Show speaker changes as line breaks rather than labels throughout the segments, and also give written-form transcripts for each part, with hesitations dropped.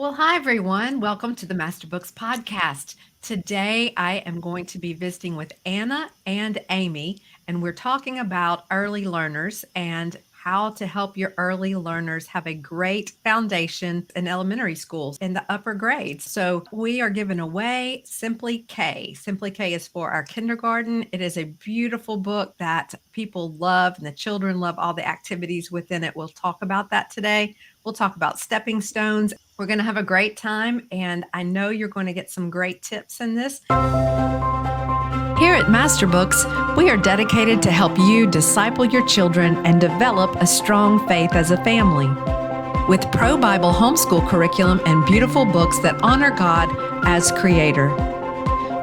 Well, hi, everyone. Welcome to the Masterbooks podcast. Today, I am going to be visiting with Anna and Amy, and we're talking about early learners and how to help your early learners have a great foundation in elementary schools in the upper grades. So, we are giving away Simply K. Simply K is for our kindergarten. It is a beautiful book that people love, and the children love all the activities within it. We'll talk about that today. We'll talk about stepping stones. We're going to have a great time, and I know you're going to get some great tips in this. Here at Masterbooks, we are dedicated to help you disciple your children and develop a strong faith as a family. With Pro Bible homeschool curriculum and beautiful books that honor God as Creator.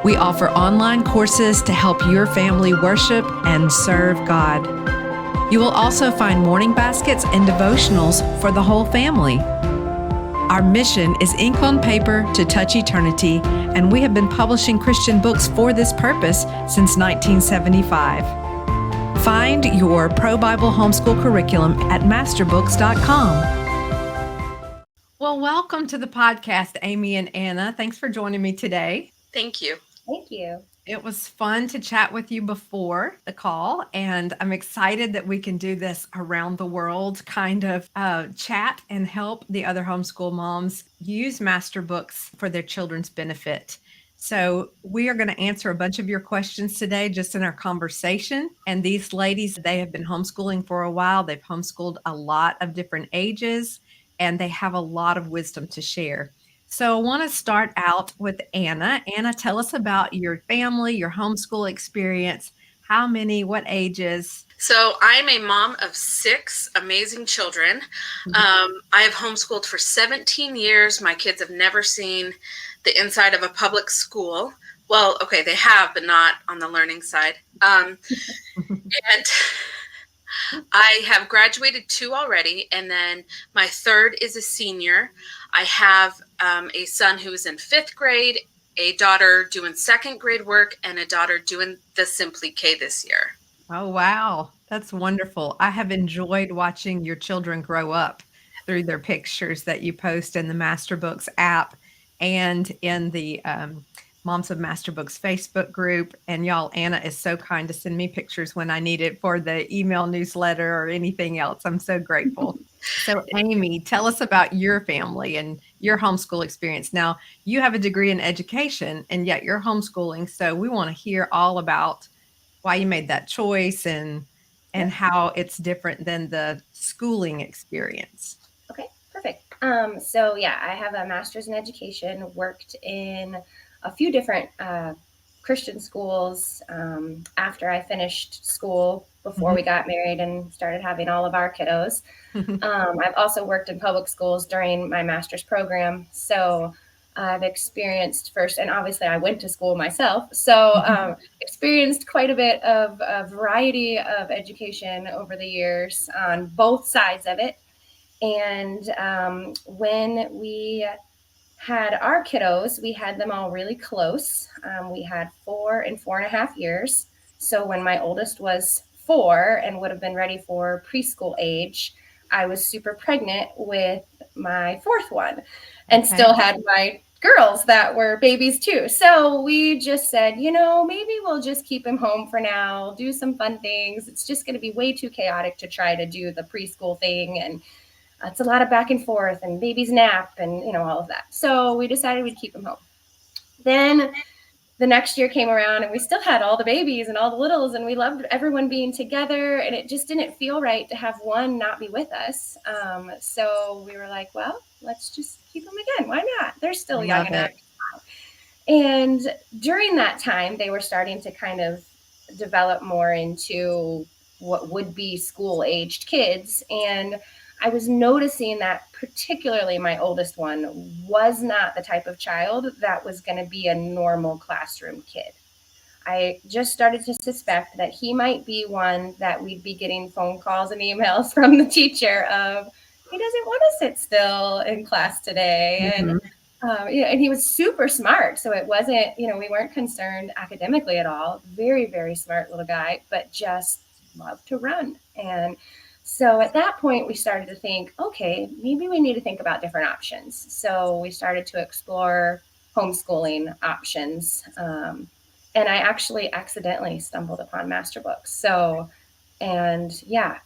We offer online courses to help your family worship and serve God. You will also find morning baskets and devotionals for the whole family. Our mission is ink on paper to touch eternity, and we have been publishing Christian books for this purpose since 1975. Find your Pro Bible homeschool curriculum at masterbooks.com. Well, welcome to the podcast, Amy and Anna. Thanks for joining me today.
Thank you.
Thank you.
It was fun to chat with you before the call, and I'm excited that we can do this around the world kind of chat and help the other homeschool moms use Masterbooks for their children's benefit. So we are going to answer a bunch of your questions today just in our conversation. And these ladies, they have been homeschooling for a while. They've homeschooled a lot of different ages, and they have a lot of wisdom to share. So I want to start out with Anna. Anna, tell us about your family, your homeschool experience. How many, what ages?
So I'm a mom of 6 amazing children. I have homeschooled for 17 years. My kids have never seen the inside of a public school. Well, okay, they have, but not on the learning side. And I have graduated 2 already, and then my third is a senior. I have a son who is in 5th grade, a daughter doing 2nd grade work, and a daughter doing the Simply K this year.
Oh, wow. That's wonderful. I have enjoyed watching your children grow up through their pictures that you post in the Masterbooks app and in the Moms of Masterbooks Facebook group. And y'all, Anna is so kind to send me pictures when I need it for the email newsletter or anything else. I'm so grateful. So Amy, tell us about your family and your homeschool experience. Now, you have a degree in education and yet you're homeschooling. So we want to hear all about why you made that choice and how it's different than the schooling experience.
Okay, perfect. I have a master's in education, worked in a few different Christian schools after I finished school, before we got married and started having all of our kiddos. I've also worked in public schools during my master's program. So I've experienced first, and obviously I went to school myself. So experienced quite a bit of a variety of education over the years on both sides of it. And when we had our kiddos, we had them all really close. We had 4 and 4.5 years. So when my oldest was 4 and would have been ready for preschool age, I was super pregnant with my 4th one and still had my girls that were babies too. So we just said, maybe we'll just keep him home for now, do some fun things. It's just going to be way too chaotic to try to do the preschool thing. And it's a lot of back and forth and baby's nap and, all of that. So we decided we'd keep him home. Then the next year came around and we still had all the babies and all the littles and we loved everyone being together, and it just didn't feel right to have one not be with us. So we were like, well, let's just keep them again. Why not? They're still young enough. And during that time, they were starting to kind of develop more into what would be school-aged kids. And I was noticing that particularly my oldest one was not the type of child that was going to be a normal classroom kid. I just started to suspect that he might be one that we'd be getting phone calls and emails from the teacher of, he doesn't want to sit still in class today. And he was super smart. So it wasn't, we weren't concerned academically at all. Very, very smart little guy, but just loved to run. And So at that point, we started to think, okay, maybe we need to think about different options. So we started to explore homeschooling options. And I actually accidentally stumbled upon masterbooks. So, and yeah,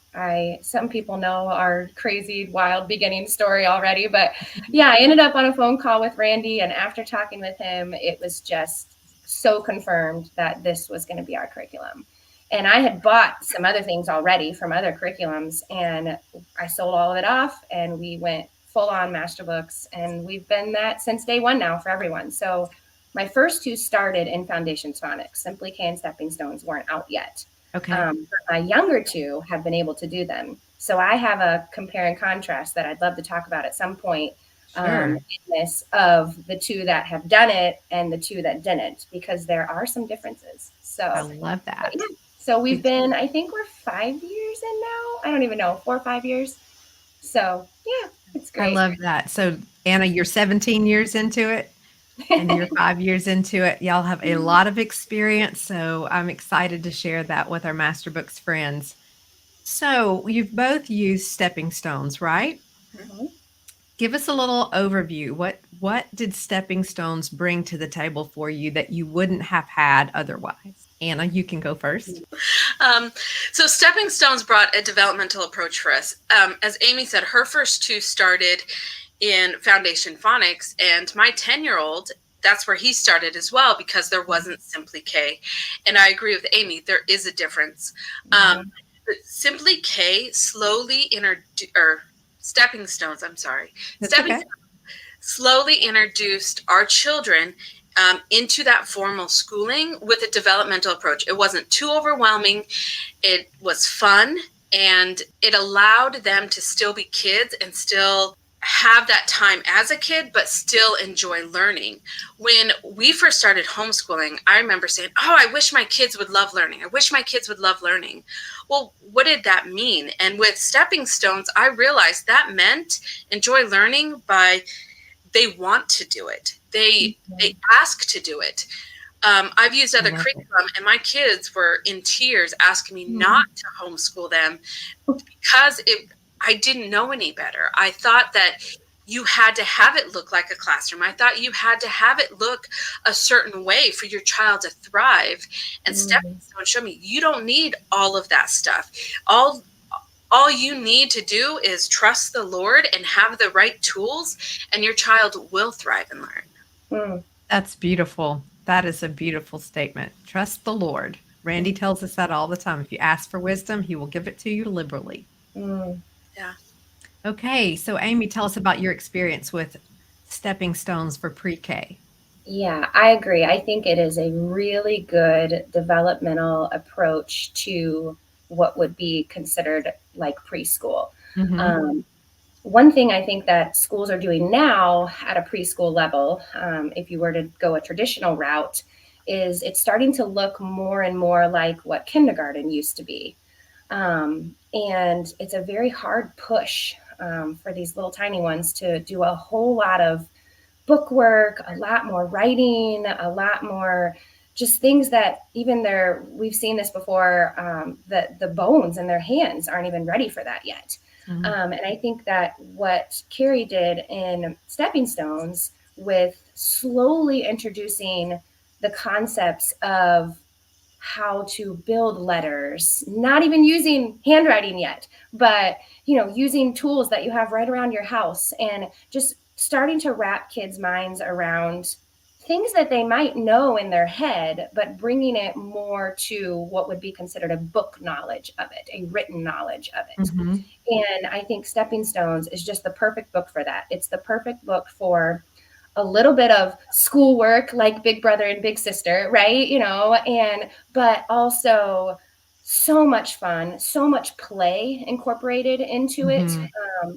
some people know our crazy, wild beginning story already, but yeah, I ended up on a phone call with Randy, and after talking with him, it was just so confirmed that this was going to be our curriculum. And I had bought some other things already from other curriculums, and I sold all of it off, and we went full on masterbooks, and we've been that since day one now for everyone. So my first two started in Foundations Phonics. Simply K and Stepping Stones weren't out yet.
Okay.
But my younger two have been able to do them. So I have a compare and contrast that I'd love to talk about at some point.
Sure.
In this of the two that have done it and the two that didn't, because there are some differences.
I
So
love that.
yeah. So we've been, I think we're 5 years in now. I don't even know, 4 or 5 years. So yeah, it's
I
great.
love that. So, Anna, you're 17 years into it and you're 5 years into it. Y'all have a lot of experience. So, I'm excited to share that with our Masterbooks friends. So, you've both used stepping stones, right?
Mhm.
Give us a little overview. What did stepping stones bring to the table for you that you wouldn't have had otherwise? Anna, you can go first.
So Stepping Stones brought a developmental approach for us. As Amy said, her first two started in Foundation Phonics, and my 10-year-old, that's where he started as well, because there wasn't Simply K. And I agree with Amy, there is a difference. But Simply K slowly Stepping Stones, I'm sorry.
That's
Stepping
okay.
Stones slowly introduced our children into that formal schooling with a developmental approach. It wasn't too overwhelming. It was fun, and it allowed them to still be kids and still have that time as a kid, but still enjoy learning. When we first started homeschooling, I remember saying, oh, I wish my kids would love learning. I wish my kids would love learning. Well, what did that mean? And with Stepping Stones, I realized that meant enjoy learning by they want to do it. They ask to do it. I've used other curriculum, and my kids were in tears asking me not to homeschool them because I didn't know any better. I thought that you had to have it look like a classroom. I thought you had to have it look a certain way for your child to thrive. And Stepping Stone showed me you don't need all of that stuff. All you need to do is trust the Lord and have the right tools, and your child will thrive and learn.
That's beautiful. That is a beautiful statement. Trust the Lord. Randy tells us that all the time. If you ask for wisdom, he will give it to you liberally.
Yeah.
Okay, so Amy, tell us about your experience with stepping stones for pre-K.
Yeah, I agree. I think it is a really good developmental approach to what would be considered like preschool. One thing I think that schools are doing now at a preschool level, if you were to go a traditional route, is it's starting to look more and more like what kindergarten used to be. And it's a very hard push for these little tiny ones to do a whole lot of book work, a lot more writing, a lot more just things that even we've seen this before, that the bones in their hands aren't even ready for that yet. And I think that what Carrie did in Stepping Stones with slowly introducing the concepts of how to build letters, not even using handwriting yet, but using tools that you have right around your house, and just starting to wrap kids' minds around things that they might know in their head, but bringing it more to what would be considered a book knowledge of it, a written knowledge of it. And I think Stepping Stones is just the perfect book for that. It's the perfect book for a little bit of schoolwork, like Big Brother and Big Sister, right? But also so much fun, so much play incorporated into it,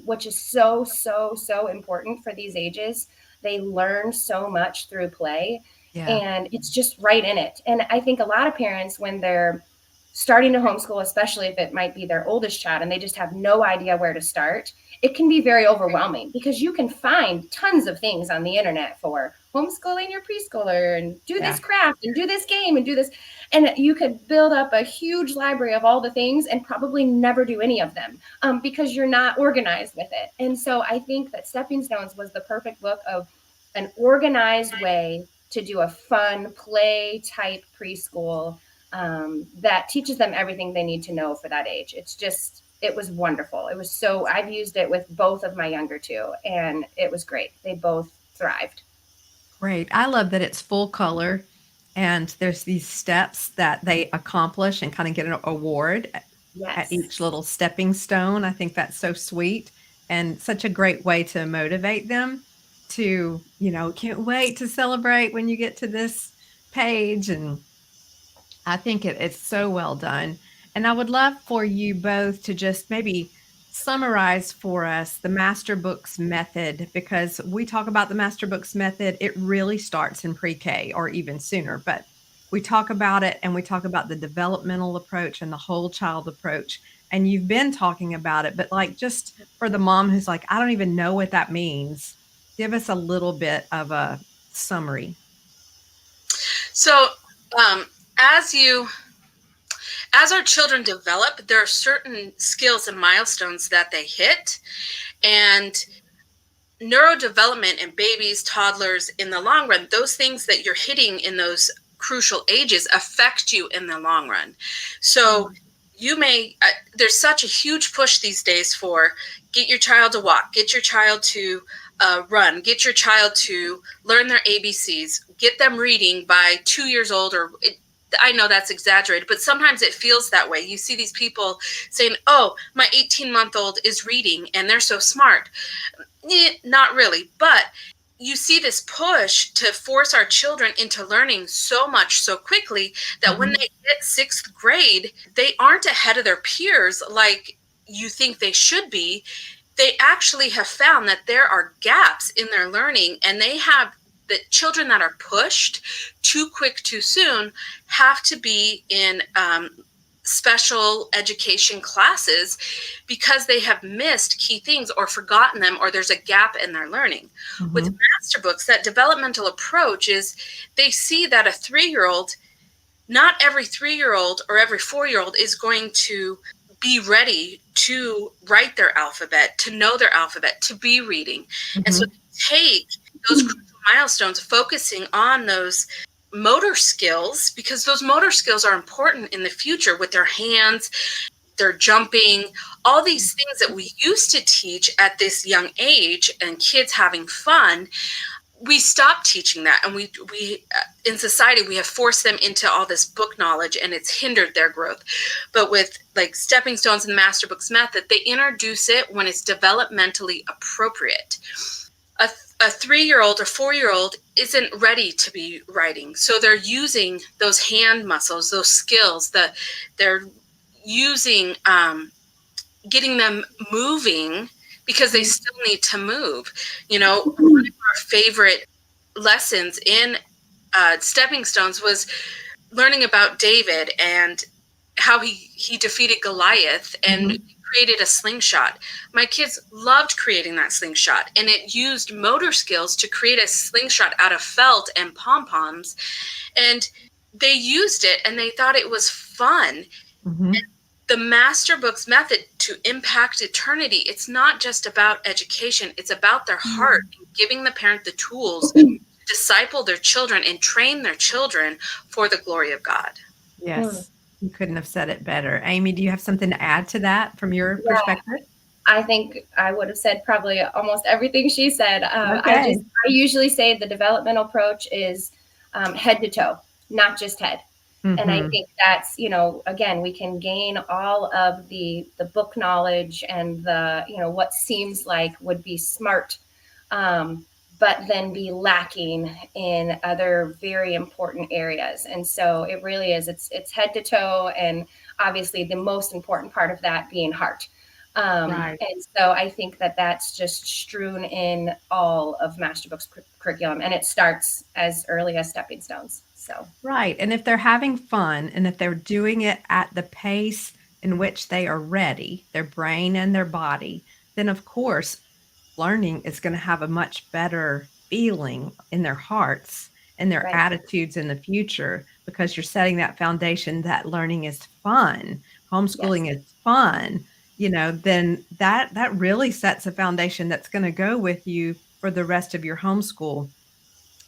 which is so, so, so important for these ages. They learn so much through play, and it's just right in it. And I think a lot of parents, when they're starting to homeschool, especially if it might be their oldest child and they just have no idea where to start, it can be very overwhelming because you can find tons of things on the internet for homeschooling your preschooler and do
Yeah.
this craft and do this game and do this. And you could build up a huge library of all the things and probably never do any of them because you're not organized with it. And so I think that Stepping Stones was the perfect book of an organized way to do a fun play type preschool that teaches them everything they need to know for that age. It was wonderful. It was so, I've used it with both of my younger two, and it was great. They both thrived.
Great. I love that it's full color and there's these steps that they accomplish and kind of get an award at
Yes.
each little stepping stone. I think that's so sweet and such a great way to motivate them to, can't wait to celebrate when you get to this page. And I think it's so well done. And I would love for you both to just maybe summarize for us the masterbooks method, because we talk about the masterbooks method. It really starts in pre-K or even sooner, but we talk about it and we talk about the developmental approach and the whole child approach. And you've been talking about it, but like just for the mom who's like, I don't even know what that means, give us a little bit of a summary.
So, as our children develop, there are certain skills and milestones that they hit, and neurodevelopment in babies, toddlers, in the long run, those things that you're hitting in those crucial ages affect you in the long run. So there's such a huge push these days for get your child to walk, get your child to run, get your child to learn their ABCs, get them reading by 2 years old, I know that's exaggerated, but sometimes it feels that way. You see these people saying, oh, my 18-month-old is reading and they're so smart. Not really, but you see this push to force our children into learning so much so quickly that when they hit 6th grade, they aren't ahead of their peers like you think they should be. They actually have found that there are gaps in their learning, and the children that are pushed too quick, too soon have to be in special education classes because they have missed key things or forgotten them, or there's a gap in their learning. With masterbooks, that developmental approach is they see that a 3-year-old, not every 3-year-old or every 4-year-old is going to be ready to write their alphabet, to know their alphabet, to be reading. And so they take those crucial milestones, focusing on those motor skills, because those motor skills are important in the future with their hands, their jumping, all these things that we used to teach at this young age and kids having fun. We stopped teaching that, and we in society we have forced them into all this book knowledge, and it's hindered their growth. But with like Stepping Stones and the Masterbooks method, they introduce it when it's developmentally appropriate. A 3-year-old or 4-year-old isn't ready to be writing, so they're using those hand muscles, those skills, that they're using, getting them moving, because they still need to move. One of our favorite lessons in Stepping Stones was learning about David and how he defeated Goliath and created a slingshot. My kids loved creating that slingshot, and it used motor skills to create a slingshot out of felt and pom-poms, and they used it and they thought it was fun. The Masterbooks method to impact eternity, it's not just about education, it's about their heart, giving the parent the tools to disciple their children and train their children for the glory of God.
Yes, you couldn't have said it better. Amy, do you have something to add to that from your perspective?
I think I would have said probably almost everything she said.
Okay.
I usually say the developmental approach is head to toe, not just head. And I think that's, again, we can gain all of the book knowledge and the, what seems like would be smart, but then be lacking in other very important areas. And so it really is, it's head to toe, and obviously the most important part of that being heart. And so I think that that's just strewn in all of Masterbooks curriculum, and it starts as early as Stepping Stones. So.
Right. And if they're having fun and if they're doing it at the pace in which they are ready, their brain and their body, then of course learning is going to have a much better feeling in their hearts and their
Right.
attitudes in the future because you're setting that foundation that learning is fun,
Yes.
homeschooling is fun, then that really sets a foundation that's going to go with you for the rest of your homeschool.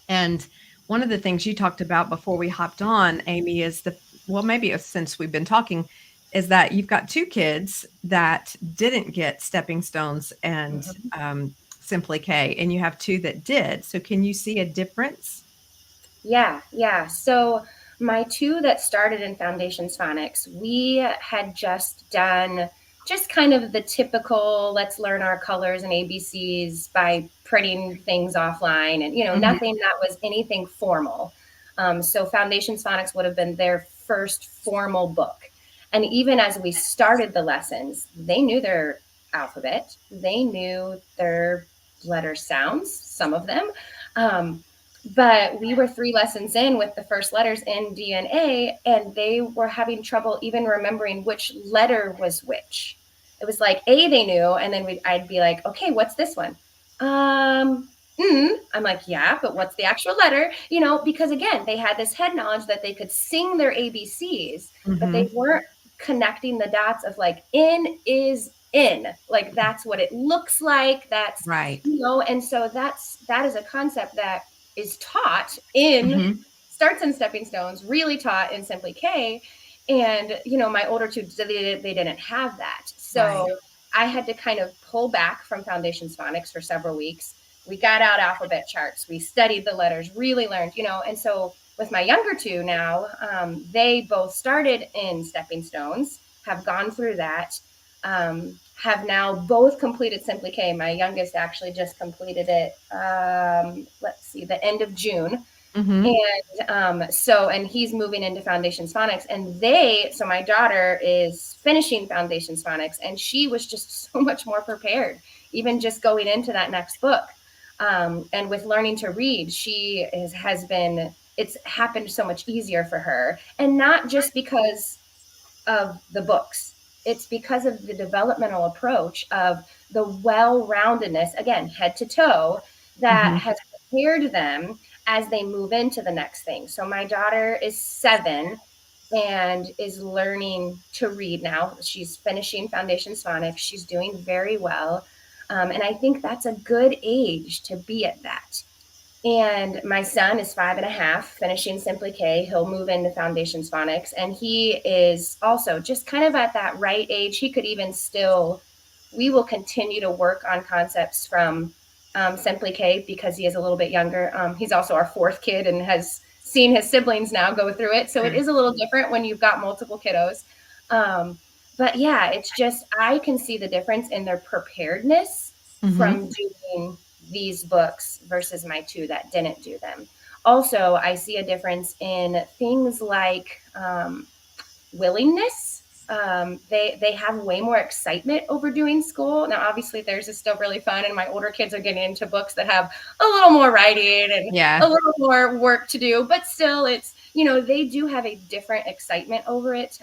And one of the things you talked about before we hopped on, Amy, is well, maybe it's since we've been talking, is that you've got two kids that didn't get stepping stones and
Mhm.
Simply K, and you have two that did. So can you see a difference?
Yeah, yeah. So my two that started in Foundations Phonics, we had just done just kind of the typical let's learn our colors and ABCs by printing things offline and
Hmm.
nothing that was anything formal. So Foundations Phonics would have been their first formal book. And even as we started the lessons, they knew their alphabet, they knew their letter sounds, some of them. Um, but we were 3 lessons in with the first letters in DNA, and they were having trouble even remembering which letter was which. It was like A they knew, and then I'd be like, okay, what's this one? I'm like, yeah, but what's the actual letter? Because again, they had this head knowledge that they could sing their ABCs, but they
Hmm.
weren't connecting the dots of like in is in, like that's what it looks like. That's
Right.
and so that is a concept that is taught in
Hmm.
starts in stepping stones, really taught in Simply K. And my older two, they didn't have that, so
Right.
I had to kind of pull back from Foundations Phonics for several weeks. We got out alphabet charts, we studied the letters, really learned, and so with my younger two now, they both started in stepping stones, have gone through that, have now both completed Simply K. My youngest actually just completed it, let's see, the end of June.
Hmm.
And he's moving into Foundations Phonics. And so my daughter is finishing Foundations Phonics, and she was just so much more prepared, even just going into that next book. And with learning to read, it's happened so much easier for her. And not just because of the books. It's because of the developmental approach of the well-roundedness, again, head to toe, that
Hmm.
has prepared them as they move into the next thing. So my daughter is 7 and is learning to read now. She's finishing Foundations Phonics. She's doing very well. And I think that's a good age to be at that. And my son is 5.5, finishing Simply K. He'll move into Foundations Phonics. And he is also just kind of at that right age. He could even still, we will continue to work on concepts from Simply K because he is a little bit younger. He's also our 4th kid and has seen his siblings now go through it. So it
Sure.
is a little different when you've got multiple kiddos. Um, but yeah, it's just, I can see the difference in their preparedness
Hmm.
from doing these books versus my two that didn't do them. Also, I see a difference in things like willingness. They have way more excitement over doing school. Now, obviously, theirs is still really fun, and my older kids are getting into books that have a little more writing and
Yeah.
a little more work to do. But still, it's they do have a different excitement over it.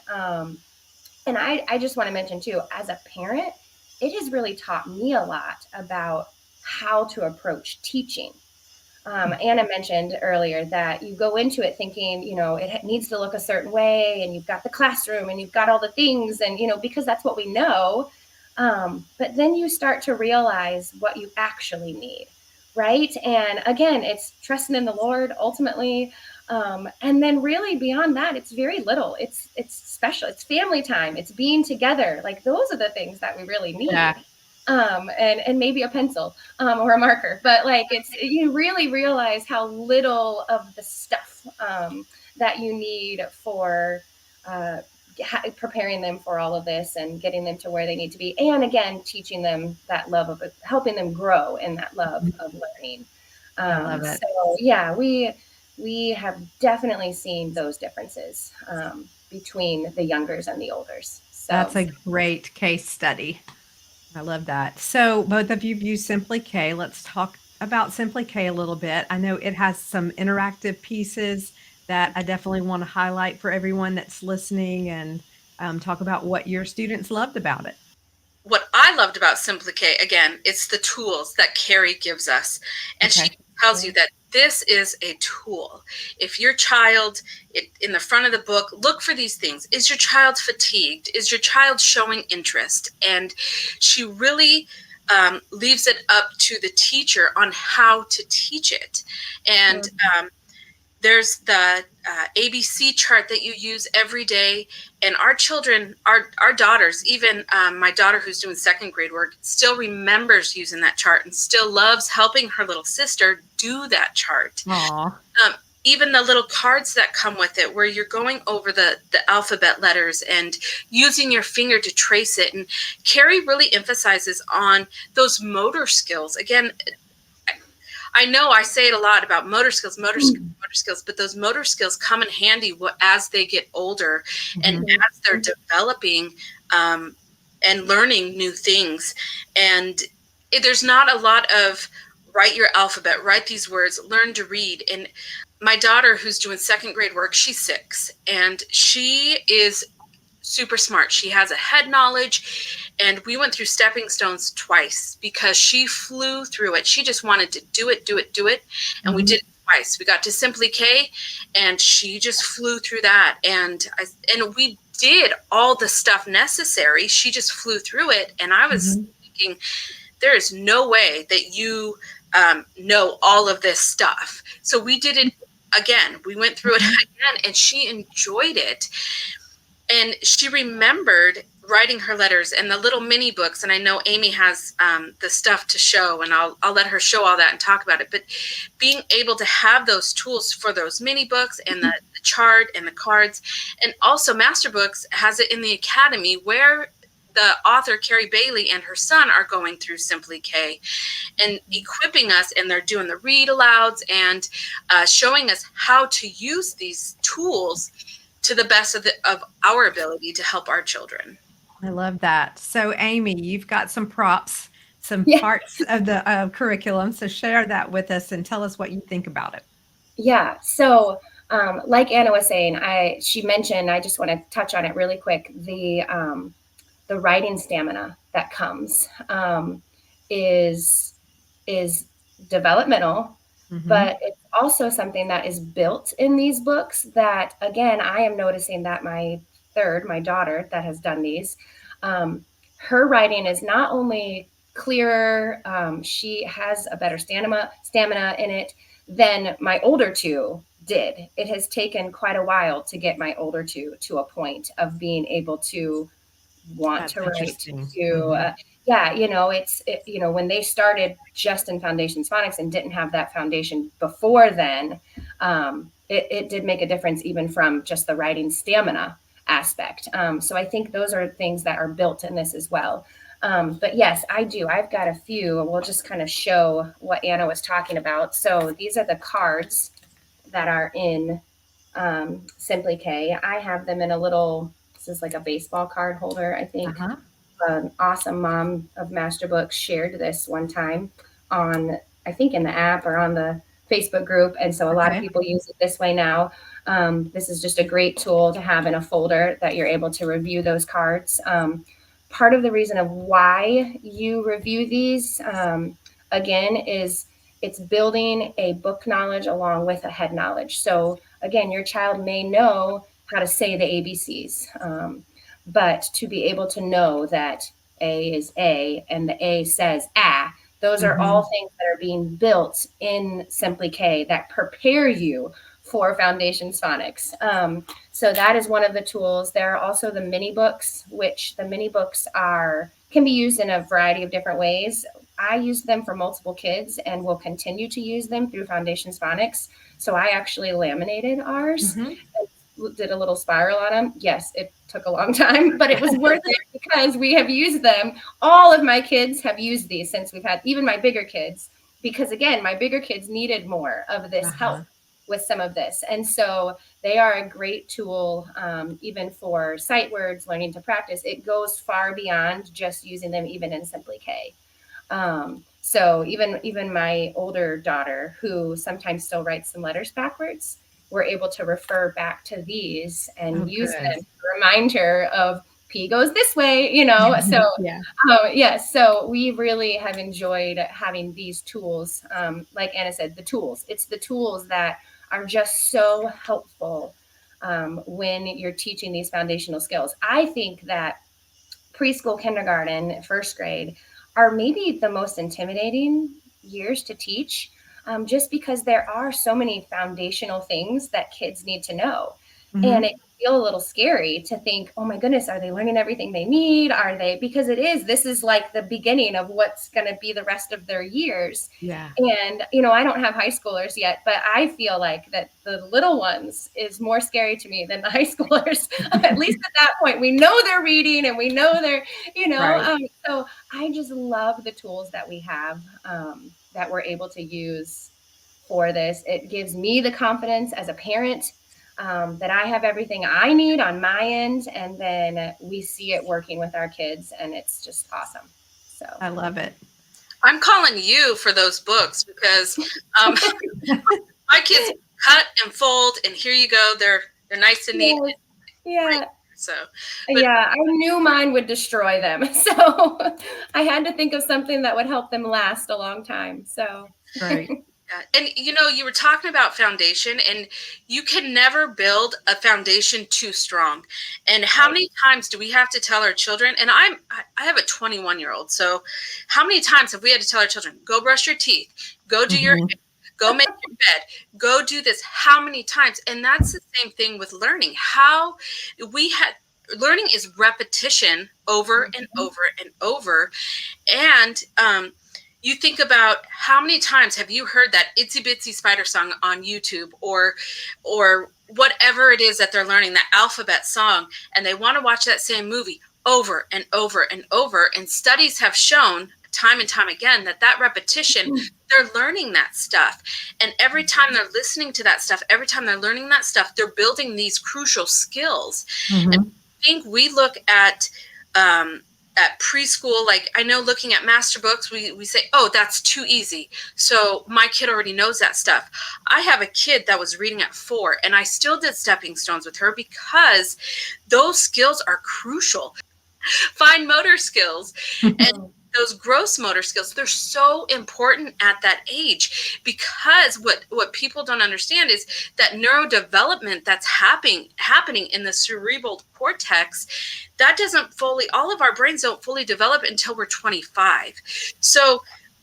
And I just want to mention too, as a parent, it has really taught me a lot about how to approach teaching. Anna mentioned earlier that you go into it thinking, it needs to look a certain way, and you've got the classroom and you've got all the things, and, because that's what we know. But then you start to realize what you actually need, right? And again, it's trusting in the Lord ultimately. And then really beyond that, it's very little. It's special. It's family time. It's being together. Like those are the things that we really
Yeah.
need. And maybe a pencil or a marker, but like you really realize how little of the stuff that you need for uh, preparing them for all of this and getting them to where they need to be, and again teaching them that love of it, helping them grow in that love of learning.
I love it.
So yeah, we have definitely seen those differences between the youngers and the olders. So
That's a great case study. I love that. So, both of you use Simply K. Let's talk about Simply K a little bit. I know it has some interactive pieces that I definitely want to highlight for everyone that's listening and talk about what your students loved about it.
what I loved about Simply K, again, it's the tools that Carrie gives us. And
Okay.
she tells you that this is a tool. If your child, in the front of the book, look for these things. Is your child fatigued? Is your child showing interest? And she really leaves it up to the teacher on how to teach it. And there's the ABC chart that you use every day. And our children, our daughters, even my daughter who's doing second grade work, still remembers using that chart and still loves helping her little sister do that chart.
Aw.
Even the little cards that come with it, where you're going over the alphabet letters and using your finger to trace it. And Carrie really emphasizes on those motor skills. Again, I know I say it a lot about motor skills, but those motor skills come in handy as they get older and as they're developing and learning new things. And there's not a lot of write your alphabet, write these words, learn to read. And my daughter who's doing second grade work, she's 6, and she is super smart. She has a head knowledge, and we went through stepping stones twice because she flew through it. She just wanted to do it. And we did it twice. We got to Simply K, and she just flew through that. And we did all the stuff necessary. She just flew through it. And I was thinking, there is no way that you know all of this stuff. So we did it again. We went through it again, and she enjoyed it. And she remembered writing her letters and the little mini books. And I know Amy has the stuff to show, and I'll let her show all that and talk about it. But being able to have those tools for those mini books and the chart and the cards, and also Masterbooks has it in the academy where the author Carrie Bailey and her son are going through Simply K and equipping us, and they're doing the read alouds and showing us how to use these tools to the best of our ability to help our children.
I love that. So, Amy, you've got some props, some parts of the curriculum. So share that with us and tell us what you think about it.
Yeah. So, like Anna was saying, she mentioned, I just want to touch on it really quick. The writing stamina that comes is developmental. But it's also something that is built in these books that, again, I am noticing that my daughter that has done these, her writing is not only clearer, she has a better stamina in it than my older two did. It has taken quite a while to get my older two to a point of being able to want to write to when they started just in Foundations Phonics and didn't have that foundation before then, it did make a difference even from just the writing stamina aspect. So I think those are things that are built in this as well. But yes, I do. I've got a few. We'll just kind of show what Anna was talking about. So these are the cards that are in Simply K. I have them in a little, this is like a baseball card holder, I think. An awesome mom of Masterbooks shared this one time on, I think in the app or on the Facebook group. And so a lot of people use it this way now. This is just a great tool to have in a folder that you're able to review those cards. Part of the reason of why you review these, again, is it's building a book knowledge along with a head knowledge. So again, your child may know how to say the ABCs. But to be able to know that A is A and the A says ah, those are all things that are being built in Simply K that prepare you for Foundations Phonics. So that is one of the tools. There are also the mini books, which the mini books can be used in a variety of different ways. I use them for multiple kids and will continue to use them through Foundations Phonics. So I actually laminated ours. Did a little spiral on them. Yes, it took a long time, but it was worth it because we have used them. All of my kids have used these since we've had, even my bigger kids, because again, my bigger kids needed more of this help with some of this. And so they are a great tool, even for sight words, learning to practice. It goes far beyond just using them even in Simply K. So even my older daughter, who sometimes still writes some letters backwards, we're able to refer back to these and use them to remind her of P goes this way, so
Yeah.
so we really have enjoyed having these tools. Like Anna said, it's the tools that are just so helpful when you're teaching these foundational skills. I think that preschool, kindergarten, first grade are maybe the most intimidating years to teach, just because there are so many foundational things that kids need to know. And it can feel a little scary to think, oh my goodness, are they learning everything they need? Are they? Because this is like the beginning of what's going to be the rest of their years.
Yeah.
And, I don't have high schoolers yet, but I feel like that the little ones is more scary to me than the high schoolers. At least at that point, we know they're reading and we know they're,
Right.
so I just love the tools that we have, that we're able to use for this. It gives me the confidence as a parent, that I have everything I need on my end, and then we see it working with our kids, and it's just awesome. So
I love it.
I'm calling you for those books because my kids cut and fold, and here you go. They're nice and neat.
Yeah.
So,
I knew mine would destroy them. So I had to think of something that would help them last a long time. So
Right.
yeah. And you were talking about foundation, and you can never build a foundation too strong. And how many times do we have to tell our children? And I have a 21-year-old, so how many times have we had to tell our children, go brush your teeth, go do your hair, go make your bed, go do this? How many times? And that's the same thing with learning. Learning is repetition over and over and over. And you think about how many times have you heard that itsy bitsy spider song on YouTube, or whatever it is that they're learning, that alphabet song, and they want to watch that same movie over and over and over. And studies have shown time and time again that repetition, they're learning that stuff. And every time they're listening to that stuff, every time they're learning that stuff, they're building these crucial skills. And I think we look at preschool, like I know looking at masterbooks, we say, oh, that's too easy. So my kid already knows that stuff. I have a kid that was reading at 4, and I still did stepping stones with her because those skills are crucial. Fine motor skills and those gross motor skills, they're so important at that age, because what people don't understand is that neurodevelopment that's happening in the cerebral cortex, that doesn't fully, all of our brains don't fully develop until we're 25. So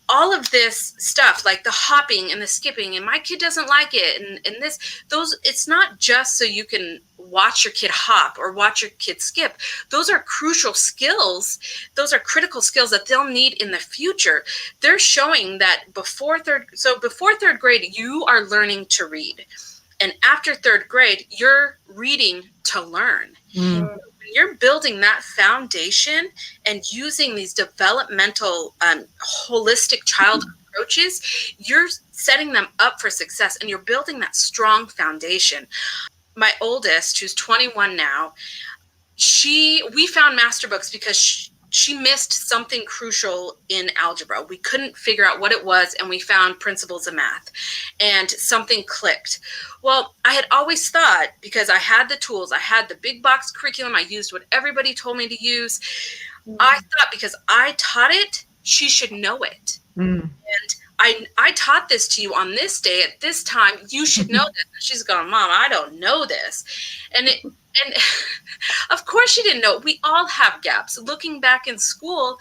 all of this stuff, like the hopping and the skipping, and my kid doesn't like it, and it's not just so you can watch your kid hop or watch your kid skip. Those are crucial skills. Those are critical skills that they'll need in the future. They're showing that before third grade, you are learning to read. And after 3rd grade, you're reading to learn. When you're building that foundation and using these developmental, holistic child approaches, you're setting them up for success, and you're building that strong foundation. My oldest, who's 21 now, we found masterbooks because she missed something crucial in algebra. We couldn't figure out what it was, and we found Principles of Math, and something clicked. Well, I had always thought, because I had the tools, I had the big box curriculum, I used what everybody told me to use. I thought because I taught it, she should know it. And I taught this to you on this day at this time. You should know this. And she's going, Mom, I don't know this. And of course she didn't know. We all have gaps. Looking back in school,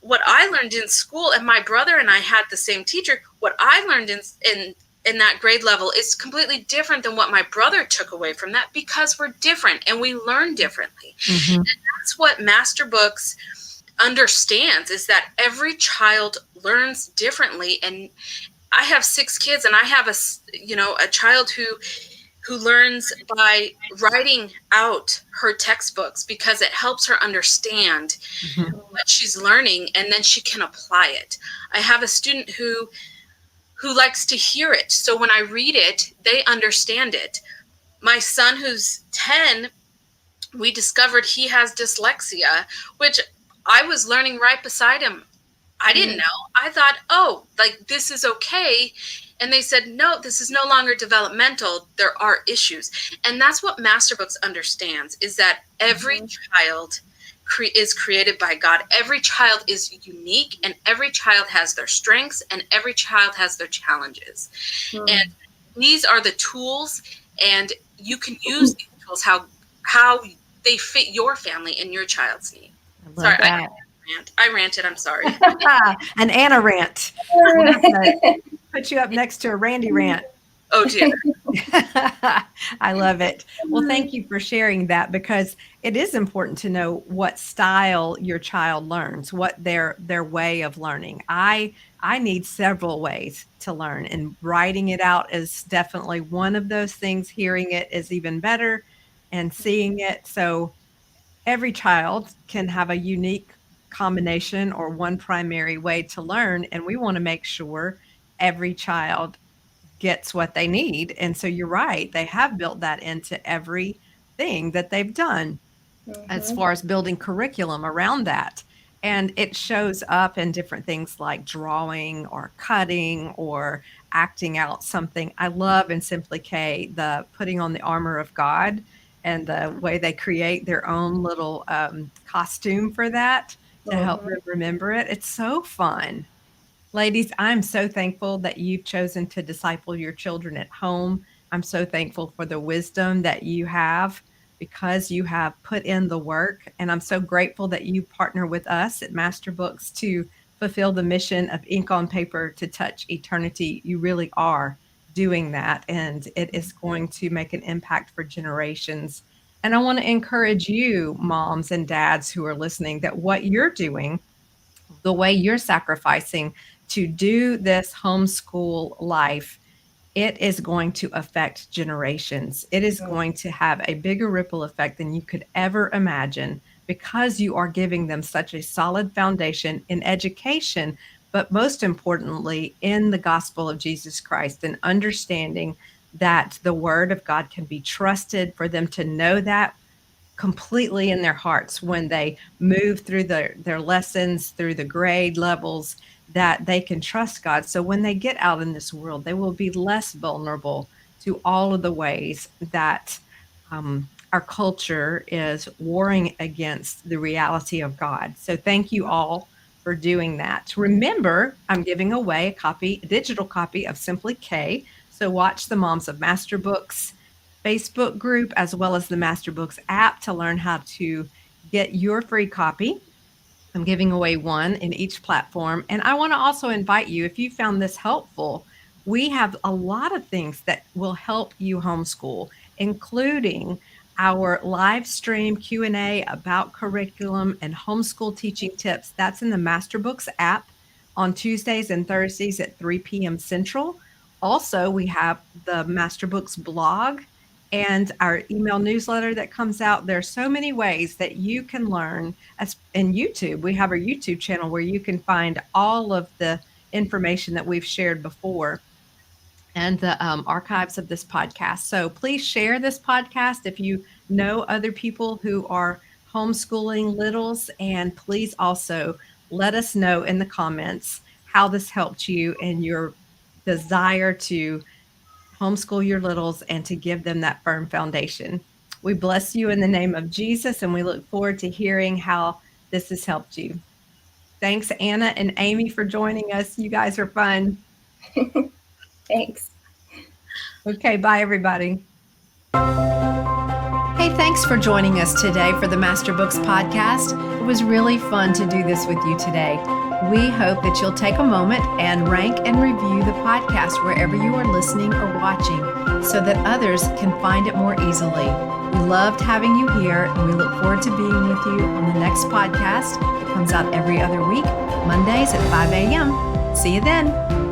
what I learned in school, and my brother and I had the same teacher, what I learned in that grade level is completely different than what my brother took away from that, because we're different and we learn differently. And that's what Masterbooks understands, is that every child learns differently. And I have 6 kids, and I have a child who learns by writing out her textbooks, because it helps her understand what she's learning, and then she can apply it. I have a student who likes to hear it, so when I read it, they understand it. My son, who's 10, we discovered he has dyslexia, which I was learning right beside him. I didn't know. I thought, oh, like, this is okay. And they said, no, this is no longer developmental. There are issues. And that's what Masterbooks understands, is that every child is created by God. Every child is unique, and every child has their strengths, and every child has their challenges. And these are the tools, and you can use these tools how they fit your family and your child's need.
I love that.
I ranted. I'm sorry.
An Anna rant. We'll have to put you up next to a Randy rant.
Oh dear.
I love it. Well, thank you for sharing that, because it is important to know what style your child learns, what their way of learning. I need several ways to learn, and writing it out is definitely one of those things. Hearing it is even better, and seeing it. So every child can have a unique combination or one primary way to learn, and we want to make sure every child gets what they need. And so you're right, they have built that into everything that they've done as far as building curriculum around that. And it shows up in different things like drawing or cutting or acting out something. I love in Simply K the putting on the armor of God, and the way they create their own little costume for that to help them remember it. It's so fun. Ladies, I'm so thankful that you've chosen to disciple your children at home. I'm so thankful for the wisdom that you have, because you have put in the work. And I'm so grateful that you partner with us at Masterbooks to fulfill the mission of ink on paper to touch eternity. You really are doing that, and it is going to make an impact for generations. And I want to encourage you, moms and dads who are listening, that what you're doing, the way you're sacrificing to do this homeschool life, it is going to affect generations. It is going to have a bigger ripple effect than you could ever imagine, because you are giving them such a solid foundation in education, but most importantly, in the gospel of Jesus Christ, and understanding that the word of God can be trusted, for them to know that completely in their hearts when they move through their lessons, through the grade levels, that they can trust God. So when they get out in this world, they will be less vulnerable to all of the ways that our culture is warring against the reality of God. So thank you all for doing that. Remember, I'm giving away a digital copy of Simply K. So watch the Moms of Masterbooks Facebook group, as well as the Masterbooks app, to learn how to get your free copy. I'm giving away one in each platform. And I want to also invite you, if you found this helpful, we have a lot of things that will help you homeschool, including our live stream Q&A about curriculum and homeschool teaching tips. That's in the Masterbooks app on Tuesdays and Thursdays at 3 p.m. Central. Also, we have the Masterbooks blog and our email newsletter that comes out. There are so many ways that you can learn. As in YouTube, we have our YouTube channel where you can find all of the information that we've shared before, and the archives of this podcast. So please share this podcast if you know other people who are homeschooling littles, and please also let us know in the comments how this helped you in your desire to homeschool your littles and to give them that firm foundation. We bless you in the name of Jesus, and we look forward to hearing how this has helped you. Thanks, Anna and Amy, for joining us. You guys are fun.
Thanks.
Okay, bye, everybody. Hey, thanks for joining us today for the Masterbooks podcast. It was really fun to do this with you today. We hope that you'll take a moment and rank and review the podcast wherever you are listening or watching, so that others can find it more easily. We loved having you here, and we look forward to being with you on the next podcast. It comes out every other week, Mondays at 5 a.m. See you then.